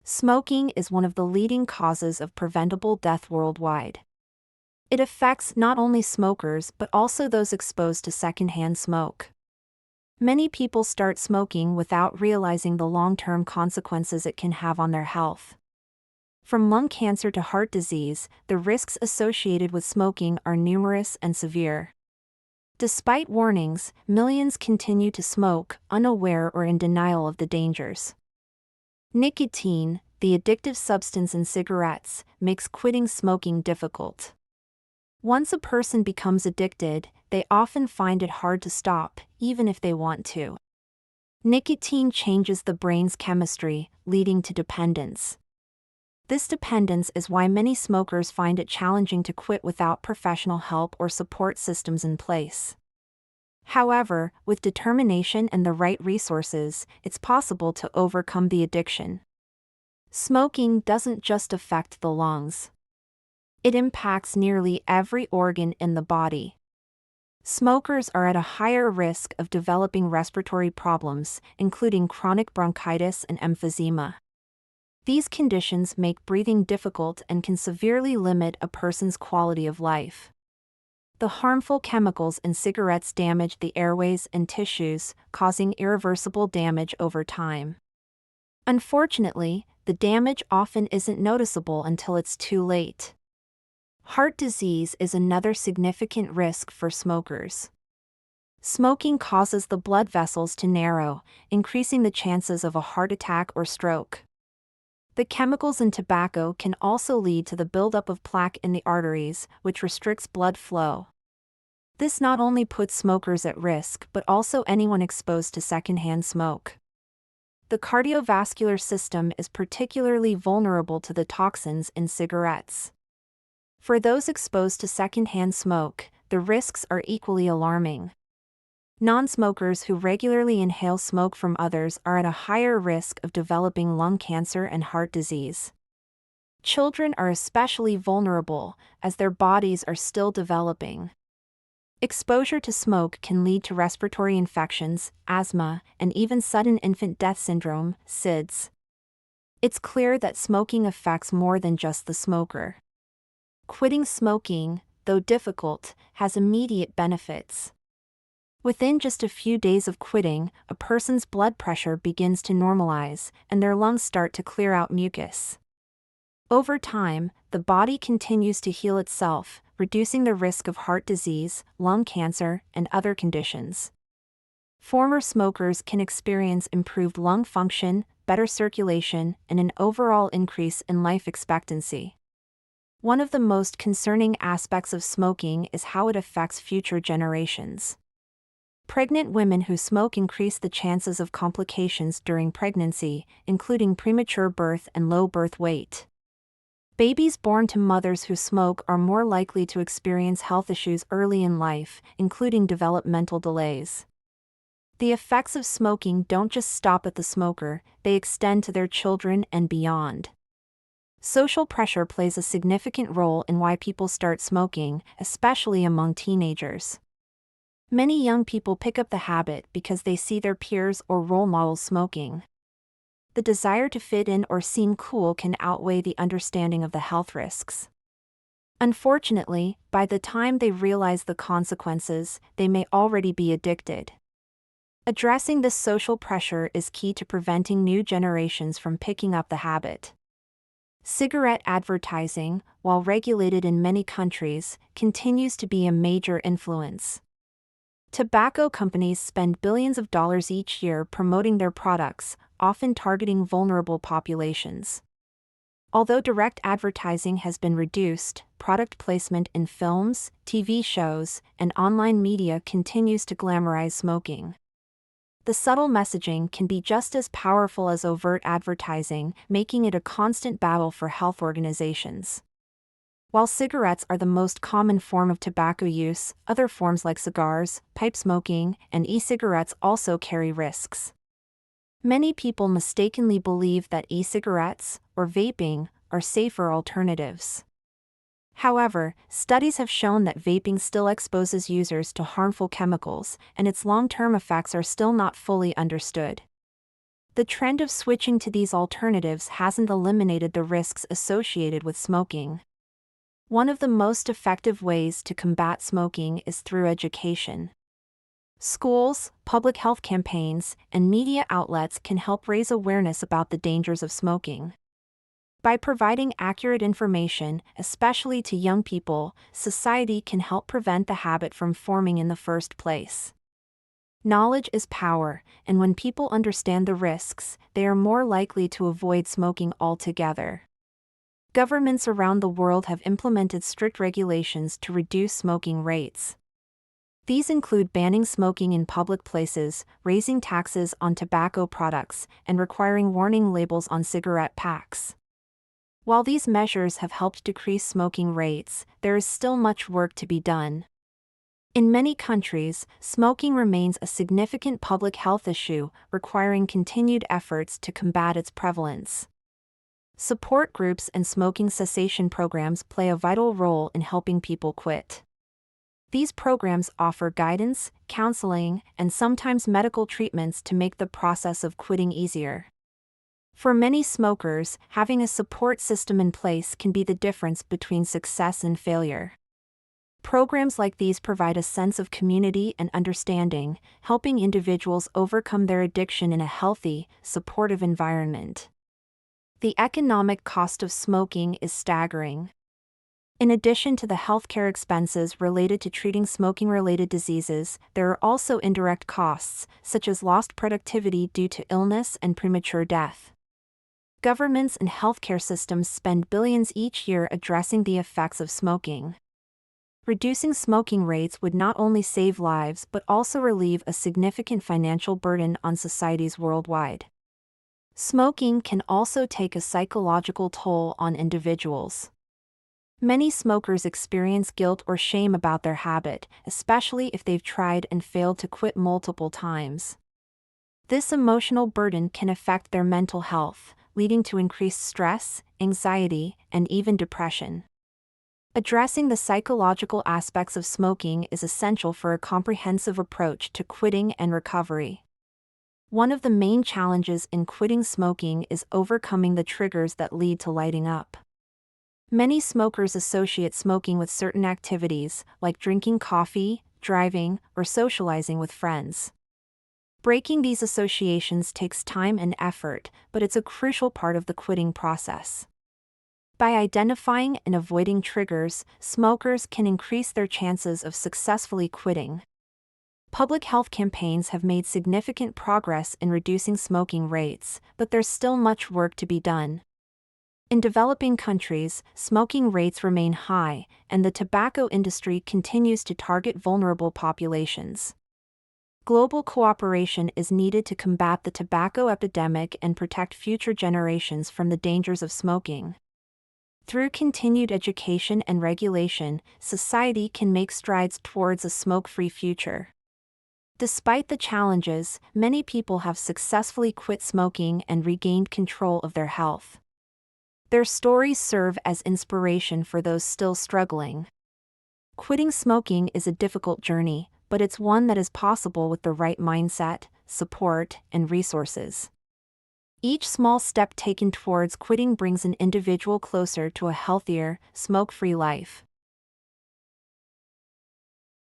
Smoking is one of the leading causes of preventable death worldwide. It affects not only smokers but also those exposed to secondhand smoke. Many people start smoking without realizing the long-term consequences it can have on their health. From lung cancer to heart disease, the risks associated with smoking are numerous and severe. Despite warnings, millions continue to smoke, unaware or in denial of the dangers. Nicotine, the addictive substance in cigarettes, makes quitting smoking difficult. Once a person becomes addicted, they often find it hard to stop, even if they want to. Nicotine changes the brain's chemistry, leading to dependence. This dependence is why many smokers find it challenging to quit without professional help or support systems in place. However, with determination and the right resources, it's possible to overcome the addiction. Smoking doesn't just affect the lungs. It impacts nearly every organ in the body. Smokers are at a higher risk of developing respiratory problems, including chronic bronchitis and emphysema. These conditions make breathing difficult and can severely limit a person's quality of life. The harmful chemicals in cigarettes damage the airways and tissues, causing irreversible damage over time. Unfortunately, the damage often isn't noticeable until it's too late. Heart disease is another significant risk for smokers. Smoking causes the blood vessels to narrow, increasing the chances of a heart attack or stroke. The chemicals in tobacco can also lead to the buildup of plaque in the arteries, which restricts blood flow. This not only puts smokers at risk but also anyone exposed to secondhand smoke. The cardiovascular system is particularly vulnerable to the toxins in cigarettes. For those exposed to secondhand smoke, the risks are equally alarming. Non-smokers who regularly inhale smoke from others are at a higher risk of developing lung cancer and heart disease. Children are especially vulnerable, as their bodies are still developing. Exposure to smoke can lead to respiratory infections, asthma, and even sudden infant death syndrome, SIDS. It's clear that smoking affects more than just the smoker. Quitting smoking, though difficult, has immediate benefits. Within just a few days of quitting, a person's blood pressure begins to normalize, and their lungs start to clear out mucus. Over time, the body continues to heal itself, reducing the risk of heart disease, lung cancer, and other conditions. Former smokers can experience improved lung function, better circulation, and an overall increase in life expectancy. One of the most concerning aspects of smoking is how it affects future generations. Pregnant women who smoke increase the chances of complications during pregnancy, including premature birth and low birth weight. Babies born to mothers who smoke are more likely to experience health issues early in life, including developmental delays. The effects of smoking don't just stop at the smoker, they extend to their children and beyond. Social pressure plays a significant role in why people start smoking, especially among teenagers. Many young people pick up the habit because they see their peers or role models smoking. The desire to fit in or seem cool can outweigh the understanding of the health risks. Unfortunately, by the time they realize the consequences, they may already be addicted. Addressing this social pressure is key to preventing new generations from picking up the habit. Cigarette advertising, while regulated in many countries, continues to be a major influence. Tobacco companies spend billions of dollars each year promoting their products, often targeting vulnerable populations. Although direct advertising has been reduced, product placement in films, TV shows, and online media continues to glamorize smoking. The subtle messaging can be just as powerful as overt advertising, making it a constant battle for health organizations. While cigarettes are the most common form of tobacco use, other forms like cigars, pipe smoking, and e-cigarettes also carry risks. Many people mistakenly believe that e-cigarettes, or vaping, are safer alternatives. However, studies have shown that vaping still exposes users to harmful chemicals, and its long-term effects are still not fully understood. The trend of switching to these alternatives hasn't eliminated the risks associated with smoking. One of the most effective ways to combat smoking is through education. Schools, public health campaigns, and media outlets can help raise awareness about the dangers of smoking. By providing accurate information, especially to young people, society can help prevent the habit from forming in the first place. Knowledge is power, and when people understand the risks, they are more likely to avoid smoking altogether. Governments around the world have implemented strict regulations to reduce smoking rates. These include banning smoking in public places, raising taxes on tobacco products, and requiring warning labels on cigarette packs. While these measures have helped decrease smoking rates, there is still much work to be done. In many countries, smoking remains a significant public health issue, requiring continued efforts to combat its prevalence. Support groups and smoking cessation programs play a vital role in helping people quit. These programs offer guidance, counseling, and sometimes medical treatments to make the process of quitting easier. For many smokers, having a support system in place can be the difference between success and failure. Programs like these provide a sense of community and understanding, helping individuals overcome their addiction in a healthy, supportive environment. The economic cost of smoking is staggering. In addition to the healthcare expenses related to treating smoking-related diseases, there are also indirect costs, such as lost productivity due to illness and premature death. Governments and healthcare systems spend billions each year addressing the effects of smoking. Reducing smoking rates would not only save lives but also relieve a significant financial burden on societies worldwide. Smoking can also take a psychological toll on individuals. Many smokers experience guilt or shame about their habit, especially if they've tried and failed to quit multiple times. This emotional burden can affect their mental health, leading to increased stress, anxiety, and even depression. Addressing the psychological aspects of smoking is essential for a comprehensive approach to quitting and recovery. One of the main challenges in quitting smoking is overcoming the triggers that lead to lighting up. Many smokers associate smoking with certain activities, like drinking coffee, driving, or socializing with friends. Breaking these associations takes time and effort, but it's a crucial part of the quitting process. By identifying and avoiding triggers, smokers can increase their chances of successfully quitting. Public health campaigns have made significant progress in reducing smoking rates, but there's still much work to be done. In developing countries, smoking rates remain high, and the tobacco industry continues to target vulnerable populations. Global cooperation is needed to combat the tobacco epidemic and protect future generations from the dangers of smoking. Through continued education and regulation, society can make strides towards a smoke-free future. Despite the challenges, many people have successfully quit smoking and regained control of their health. Their stories serve as inspiration for those still struggling. Quitting smoking is a difficult journey, but it's one that is possible with the right mindset, support, and resources. Each small step taken towards quitting brings an individual closer to a healthier, smoke-free life.